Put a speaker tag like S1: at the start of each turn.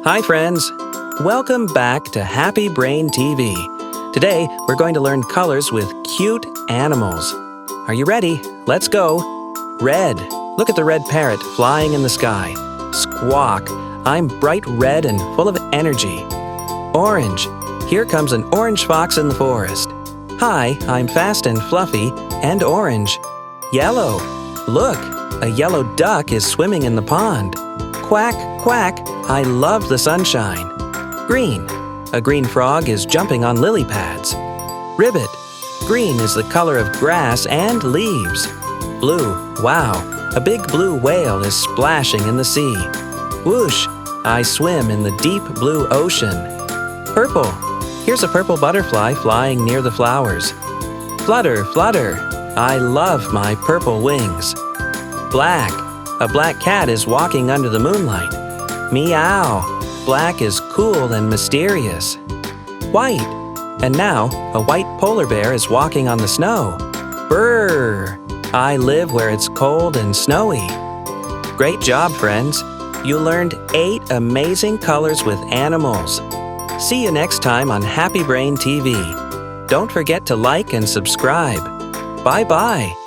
S1: Hi friends! Welcome back to Happy Brain TV. Today we're going to learn colors with cute animals. Are you ready? Let's go! Red. Look at the red parrot flying in the sky. Squawk. I'm bright red and full of energy. Orange. Here comes an orange fox in the forest. Hi, I'm fast and fluffy and orange. Yellow. Look, a yellow duck is swimming in the pond. Quack, quack, I love the sunshine. Green. A green frog is jumping on lily pads. Ribbit. Green is the color of grass and leaves. Blue. Wow, a big blue whale is splashing in the sea. Whoosh. I swim in the deep blue ocean. Purple. Here's a purple butterfly flying near the flowers. Flutter, flutter. I love my purple wings. Black. A black cat is walking under the moonlight. Meow. Black is cool and mysterious. White. And now, a white polar bear is walking on the snow. Brrr. I live where it's cold and snowy. Great job, friends. You learned 8 amazing colors with animals. See you next time on Happy Brain TV. Don't forget to like and subscribe. Bye-bye.